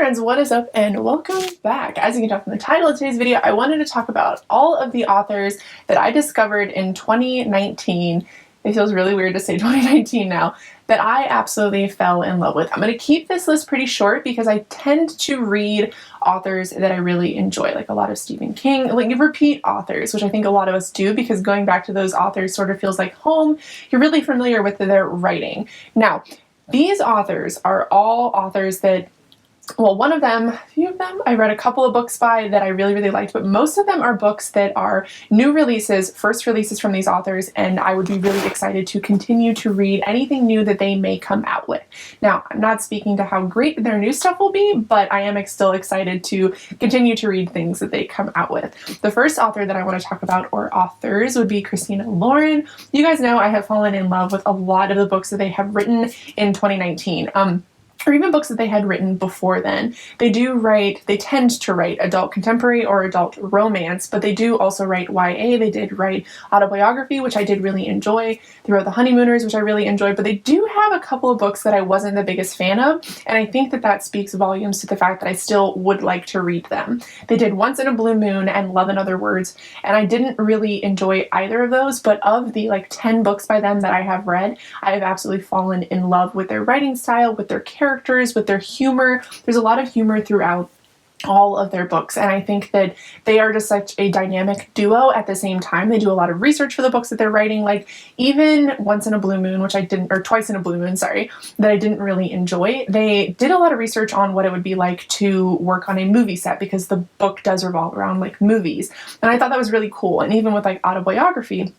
friends, what is up and welcome back. As you can tell from the title of today's video, I wanted to talk about all of the authors that I discovered in 2019. It feels really weird to say 2019 now, that I absolutely fell in love with. I'm going to keep this list pretty short because I tend to read authors that I really enjoy, like a lot of Stephen King, like repeat authors, which I think a lot of us do because going back to those authors sort of feels like home. You're really familiar with their writing. Now, these authors are all authors that, well, one of them, a few of them, I read a couple of books by that I really liked, but most of them are books that are new releases, first releases from these authors, and I would be really excited to continue to read anything new that they may come out with. Now, I'm not speaking to how great their new stuff will be, but I am still excited to continue to read things that they come out with. The first author that I want to talk about, or authors, would be Christina Lauren. You guys know I have fallen in love with a lot of the books that they have written in 2019. Or even books that they had written before then. They tend to write adult contemporary or adult romance, but they do also write YA. They did write autobiography, which I did really enjoy. They wrote The Honeymooners, which I really enjoyed, but they do have a couple of books that I wasn't the biggest fan of, and I think that that speaks volumes to the fact that I still would like to read them. They did Once in a Blue Moon and Love in Other Words, and I didn't really enjoy either of those, but of the 10 books by them that I have read, I have absolutely fallen in love with their writing style, with their characters, with their humor. There's a lot of humor throughout all of their books, and I think that they are just such a dynamic duo at the same time. They do a lot of research for the books that they're writing, like even Once in a Blue Moon, which I didn't, or Twice in a Blue Moon, sorry, that I didn't really enjoy. They did a lot of research on what it would be like to work on a movie set because the book does revolve around movies, and I thought that was really cool. And even with autobiography,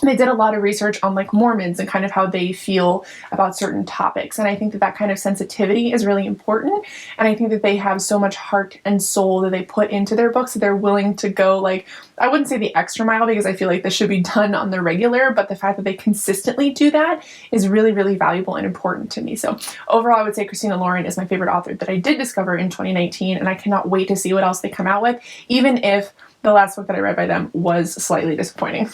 they did a lot of research on Mormons and kind of how they feel about certain topics. And I think that that kind of sensitivity is really important. And I think that they have so much heart and soul that they put into their books that they're willing to go, I wouldn't say the extra mile because I feel like this should be done on the regular, but the fact that they consistently do that is really valuable and important to me. So overall, I would say Christina Lauren is my favorite author that I did discover in 2019, and I cannot wait to see what else they come out with, even if the last book that I read by them was slightly disappointing.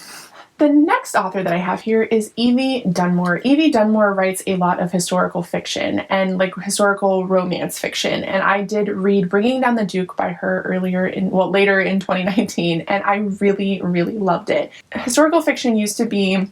The next author that I have here is Evie Dunmore. Evie Dunmore writes a lot of historical fiction and historical romance fiction, and I did read Bringing Down the Duke by her later in 2019, and I really loved it. Historical fiction used to be,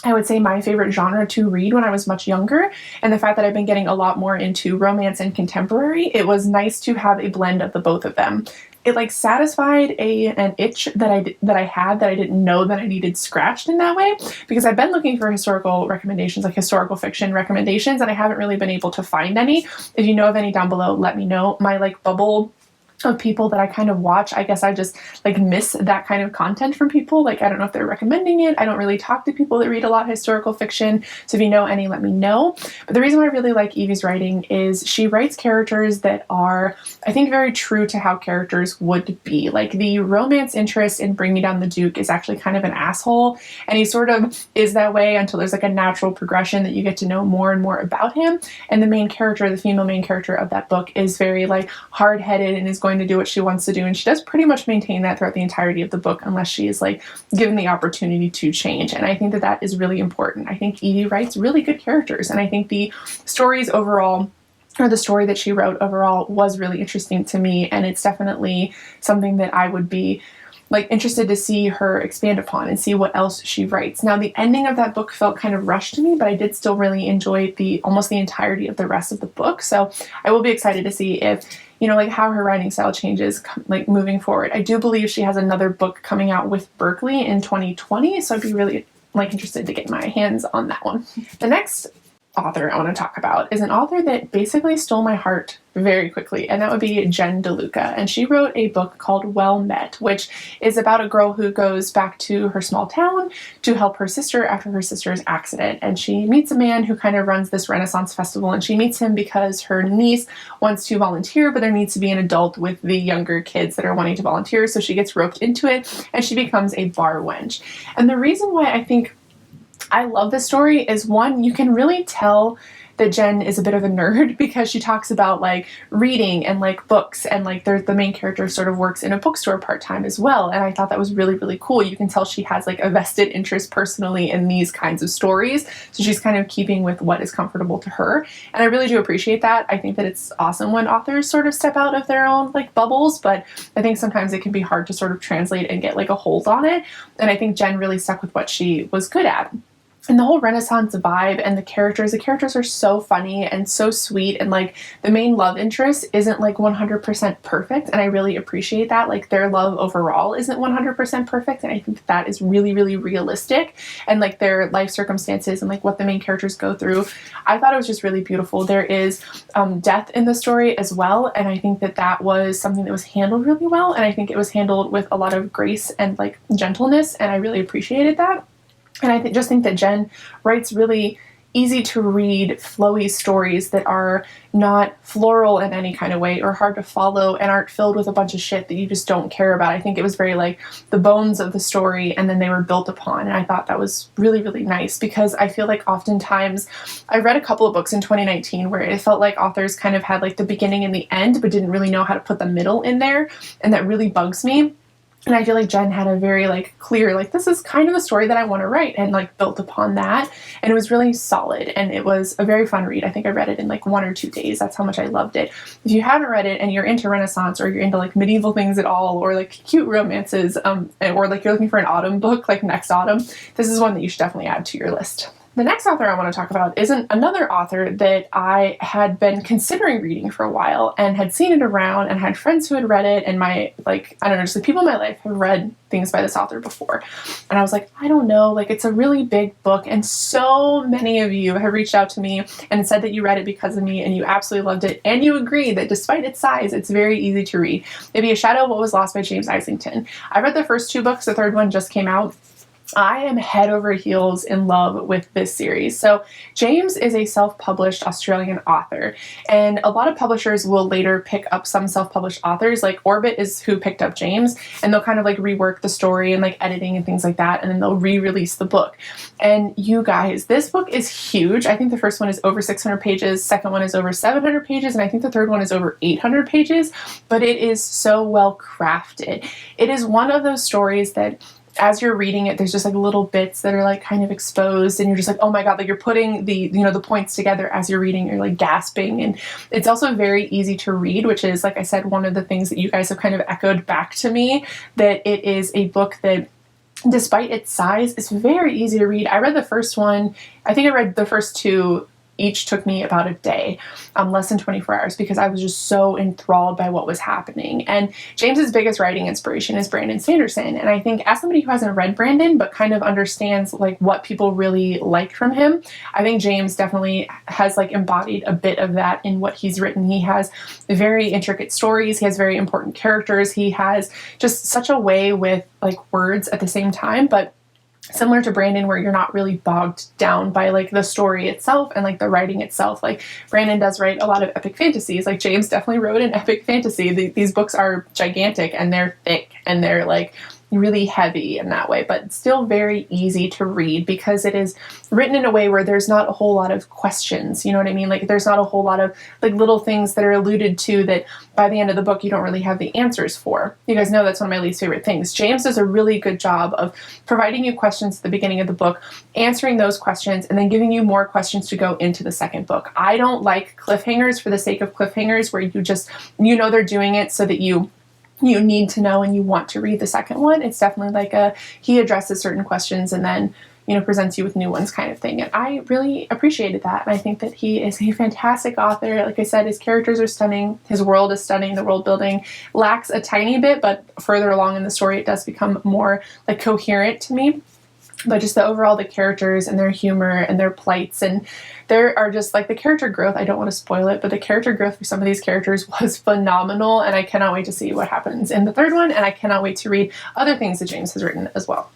I would say, my favorite genre to read when I was much younger, and the fact that I've been getting a lot more into romance and contemporary, it was nice to have a blend of the both of them. It satisfied an itch that I had that I didn't know that I needed scratched in that way, because I've been looking for historical recommendations, historical fiction recommendations, and I haven't really been able to find any. If you know of any down below, let me know. My bubble of people that I kind of watch, I guess I just miss that kind of content from people. I don't know if they're recommending it. I don't really talk to people that read a lot of historical fiction, so if you know any, let me know. But the reason why I really like Evie's writing is she writes characters that are, I think, very true to how characters would be. The romance interest in Bringing Down the Duke is actually kind of an asshole, and he sort of is that way until there's a natural progression that you get to know more and more about him. And the main character, the female main character of that book, is very hard-headed and is going to do what she wants to do, and she does pretty much maintain that throughout the entirety of the book unless she is given the opportunity to change. And I think that that is really important. I think Evie writes really good characters, and I think the stories overall, or the story that she wrote overall, was really interesting to me, and it's definitely something that I would be interested to see her expand upon and see what else she writes. Now, the ending of that book felt kind of rushed to me, but I did still really enjoy almost the entirety of the rest of the book. So I will be excited to see if, how her writing style changes, moving forward. I do believe she has another book coming out with Berkeley in 2020, so I'd be really, interested to get my hands on that one. The next author I want to talk about is an author that basically stole my heart very quickly, and that would be DeLuca. And she wrote a book called Well Met, which is about a girl who goes back to her small town to help her sister after her sister's accident. And she meets a man who kind of runs this Renaissance festival, and she meets him because her niece wants to volunteer, but there needs to be an adult with the younger kids that are wanting to volunteer, so she gets roped into it, and she becomes a bar wench. And the reason why I think I love this story is, one, you can really tell that Jen is a bit of a nerd because she talks about like reading and like books, and like the main character sort of works in a bookstore part-time as well. And I thought that was really, really cool. You can tell she has like a vested interest personally in these kinds of stories. So she's kind of keeping with what is comfortable to her. And I really do appreciate that. I think that it's awesome when authors sort of step out of their own like bubbles, but I think sometimes it can be hard to sort of translate and get like a hold on it. And I think Jen really stuck with what she was good at. And the whole Renaissance vibe and the characters are so funny and so sweet, and like the main love interest isn't like 100% perfect, and I really appreciate that. Like their love overall isn't 100% perfect, and I think that is really, really realistic, and like their life circumstances and like what the main characters go through. I thought it was just really beautiful. There is death in the story as well, and I think that that was something that was handled really well, and I think it was handled with a lot of grace and like gentleness, and I really appreciated that. And I just think that Jen writes really easy to read, flowy stories that are not floral in any kind of way or hard to follow and aren't filled with a bunch of shit that you just don't care about. I think it was very like the bones of the story, and then they were built upon. And I thought that was really, really nice, because I feel like oftentimes I read a couple of books in 2019 where it felt like authors kind of had like the beginning and the end, but didn't really know how to put the middle in there. And that really bugs me. And I feel like Jen had a very like clear, like this is kind of the story that I want to write, and like built upon that. And it was really solid, and it was a very fun read. I think I read it in like 1 or 2 days. That's how much I loved it. If you haven't read it and you're into Renaissance, or you're into like medieval things at all, or like cute romances, or like you're looking for an autumn book like next autumn, this is one that you should definitely add to your list. The next author I want to talk about is another author that I had been considering reading for a while, and had seen it around and had friends who had read it, and my, like, I don't know, just the people in my life have read things by this author before. And I was like, I don't know, like it's a really big book, and so many of you have reached out to me and said that you read it because of me and you absolutely loved it, and you agree that despite its size, it's very easy to read. It'd Be a Shadow of What Was Lost by James Islington. I read the first 2 books, the third one just came out. I am head over heels in love with this series. So James is a self-published Australian author, and a lot of publishers will later pick up some self-published authors. Like Orbit is who picked up James, and they'll kind of like rework the story and like editing and things like that, and then they'll re-release the book. And you guys, this book is huge. I think the first one is over 600 pages, second one is over 700 pages, and I think the third one is over 800 pages, but it is so well crafted. It is one of those stories that as you're reading it, there's just like little bits that are like kind of exposed, and you're just like, oh my God, like you're putting the, you know, the points together as you're reading, you're like gasping. And it's also very easy to read, which is, like I said, one of the things that you guys have kind of echoed back to me, that it is a book that, despite its size, is very easy to read. I read the first one, I think I read the first 2, each took me about a day, less than 24 hours, because I was just so enthralled by what was happening. And James's biggest writing inspiration is Brandon Sanderson. And I think as somebody who hasn't read Brandon, but kind of understands like what people really like from him, I think James definitely has like embodied a bit of that in what he's written. He has very intricate stories. He has very important characters. He has just such a way with like words at the same time, but similar to Brandon, where you're not really bogged down by like the story itself and like the writing itself. Like Brandon does write a lot of epic fantasies. Like James definitely wrote an epic fantasy. These books are gigantic, and they're thick, and they're like really heavy in that way, but still very easy to read because it is written in a way where there's not a whole lot of questions. You know what I mean? Like there's not a whole lot of like little things that are alluded to that by the end of the book you don't really have the answers for. You guys know that's one of my least favorite things. James does a really good job of providing you questions at the beginning of the book, answering those questions, and then giving you more questions to go into the second book. I don't like cliffhangers for the sake of cliffhangers, where you just, you know, they're doing it so that you need to know and you want to read the second one. It's definitely like he addresses certain questions and then, you know, presents you with new ones kind of thing. And I really appreciated that. And I think that he is a fantastic author. Like I said, his characters are stunning. His world is stunning. The world building lacks a tiny bit, but further along in the story, it does become more like coherent to me. But just the overall, the characters and their humor and their plights, and there are just like the character growth. I don't want to spoil it, but the character growth for some of these characters was phenomenal, and I cannot wait to see what happens in the third one, and I cannot wait to read other things that James has written as well.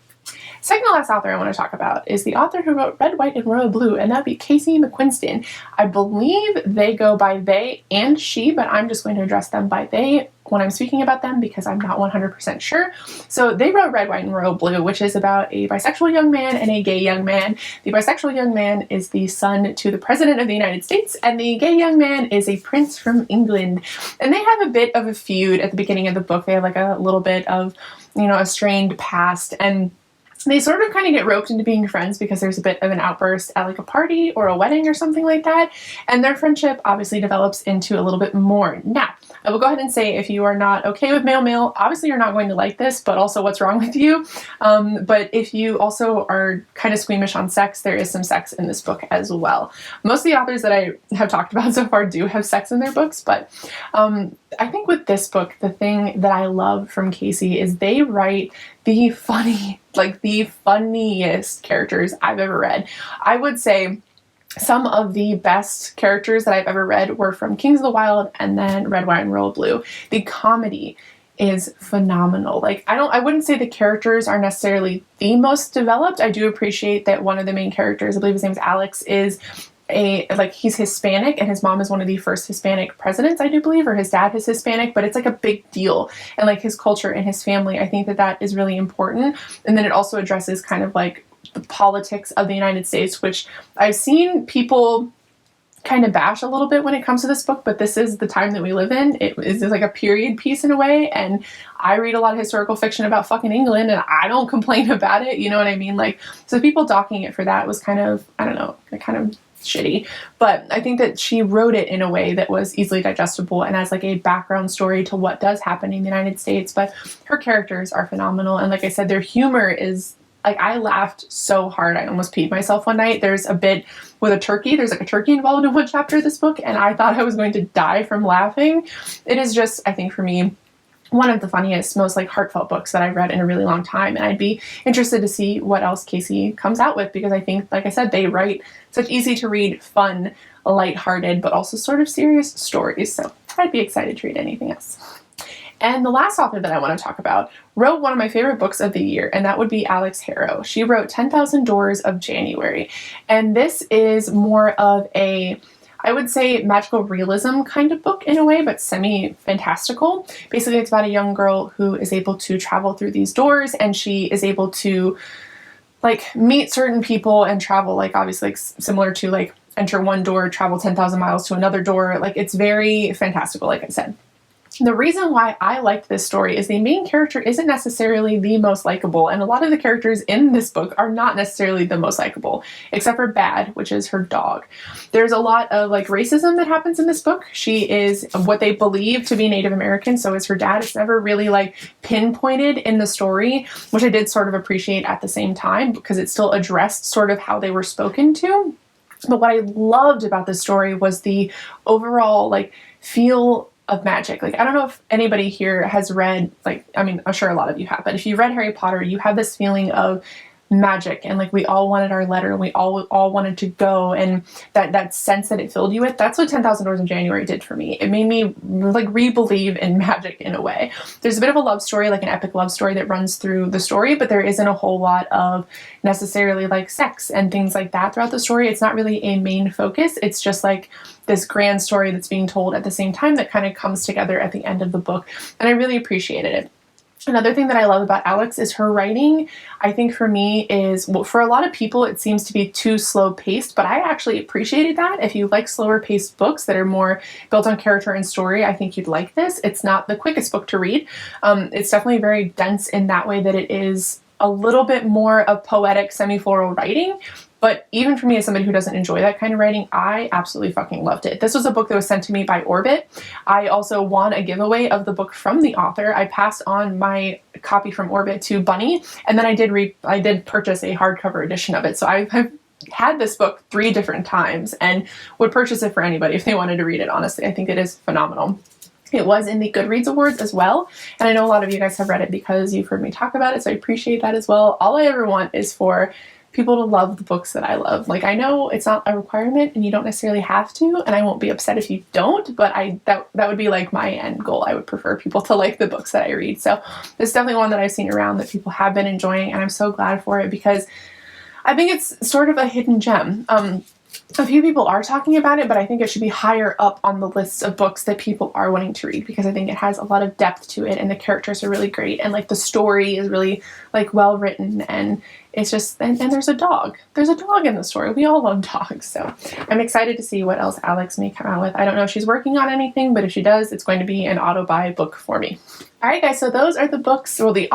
Second to last author I want to talk about is the author who wrote Red, White, and Royal Blue, and that would be Casey McQuiston. I believe they go by they and she, but I'm just going to address them by they when I'm speaking about them because I'm not 100% sure. So they wrote Red, White, and Royal Blue, which is about a bisexual young man and a gay young man. The bisexual young man is the son to the President of the United States, and the gay young man is a prince from England. And they have a bit of a feud at the beginning of the book. They have like a little bit of, you know, a strained past, and they sort of kind of get roped into being friends because there's a bit of an outburst at like a party or a wedding or something like that, and their friendship obviously develops into a little bit more. Now, I will go ahead and say if you are not okay with male, obviously you're not going to like this, but also what's wrong with you? But if you also are kind of squeamish on sex, there is some sex in this book as well. Most of the authors that I have talked about so far do have sex in their books, but I think with this book, the thing that I love from Casey is they write the funniest characters I've ever read. I would say some of the best characters that I've ever read were from Kings of the Wild and then Red, White, and Royal Blue. The comedy is phenomenal. Like, I wouldn't say the characters are necessarily the most developed. I do appreciate that one of the main characters, I believe his name's Alex, is he's Hispanic, and his mom is one of the first Hispanic presidents, I do believe, or his dad is Hispanic, but it's like a big deal. And like his culture and his family, I think that that is really important. And then it also addresses kind of like the politics of the United States, which I've seen people kind of bash a little bit when it comes to this book, but this is the time that we live in. It is like a period piece in a way, and I read a lot of historical fiction about fucking England, and I don't complain about it, you know what I mean? Like, so people docking it for that was kind of, I don't know, kind of shitty, but I think that she wrote it in a way that was easily digestible and as like a background story to what does happen in the United States. But her characters are phenomenal, and like I said, their humor is like, I laughed so hard I almost peed myself one night. There's a bit with a turkey. There's like a turkey involved in one chapter of this book, and I thought I was going to die from laughing. It is just, I think for me, one of the funniest, most like heartfelt books that I've read in a really long time, and I'd be interested to see what else Casey comes out with, because I think, like I said, they write such easy to read, fun, lighthearted, but also sort of serious stories, so I'd be excited to read anything else. And the last author that I want to talk about wrote one of my favorite books of the year, and that would be Alex Harrow. She wrote 10,000 Doors of January, and this is more of a, I would say, magical realism kind of book in a way, but semi-fantastical. Basically, it's about a young girl who is able to travel through these doors, and she is able to like meet certain people and travel, like obviously like similar to like enter one door, travel 10,000 miles to another door. Like, it's very fantastical, like I said. The reason why I liked this story is the main character isn't necessarily the most likable, and a lot of the characters in this book are not necessarily the most likable, except for Bad, which is her dog. There's a lot of like racism that happens in this book. She is what they believe to be Native American, so is her dad. It's never really like pinpointed in the story, which I did sort of appreciate at the same time, because it still addressed sort of how they were spoken to. But what I loved about this story was the overall like feel of magic. Like, I don't know if anybody here has read, like, I mean, I'm sure a lot of you have, but if you read Harry Potter, you have this feeling of magic, and like we all wanted our letter, we all wanted to go, and that sense that it filled you with. That's what 10,000 Doors of January did for me. It made me like re-believe in magic in a way. There's a bit of a love story, like an epic love story that runs through the story, but there isn't a whole lot of necessarily like sex and things like that throughout the story. It's not really a main focus. It's just like this grand story that's being told at the same time that kind of comes together at the end of the book, and I really appreciated it. Another thing that I love about Alex is her writing. I think for me is, well, for a lot of people it seems to be too slow paced, but I actually appreciated that. If you like slower paced books that are more built on character and story, I think you'd like this. It's not the quickest book to read. It's definitely very dense in that way that it is a little bit more of poetic semi-floral writing. But even for me, as somebody who doesn't enjoy that kind of writing, I absolutely fucking loved it. This was a book that was sent to me by Orbit. I also won a giveaway of the book from the author. I passed on my copy from Orbit to Bunny, and then I did purchase a hardcover edition of it. So I've had this book 3 different times and would purchase it for anybody if they wanted to read it, honestly. I think it is phenomenal. It was in the Goodreads Awards as well, and I know a lot of you guys have read it because you've heard me talk about it, so I appreciate that as well. All I ever want is for people to love the books that I love. Like, I know it's not a requirement and you don't necessarily have to, and I won't be upset if you don't, but that would be like my end goal. I would prefer people to like the books that I read. So it's definitely one that I've seen around that people have been enjoying, and I'm so glad for it because I think it's sort of a hidden gem. A few people are talking about it, but I think it should be higher up on the list of books that people are wanting to read, because I think it has a lot of depth to it, and the characters are really great, and like the story is really like well written, and it's just, and there's a dog. There's a dog in the story. We all love dogs, so I'm excited to see what else Alex may come out with. I don't know if she's working on anything, but if she does, it's going to be an auto-buy book for me. Alright guys, so those are the books, or the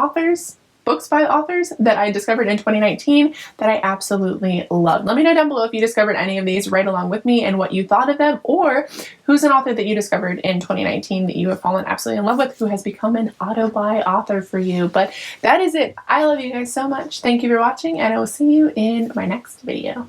books by authors that I discovered in 2019 that I absolutely loved. Let me know down below if you discovered any of these right along with me and what you thought of them, or who's an author that you discovered in 2019 that you have fallen absolutely in love with, who has become an auto-buy author for you. But that is it. I love you guys so much. Thank you for watching, and I will see you in my next video.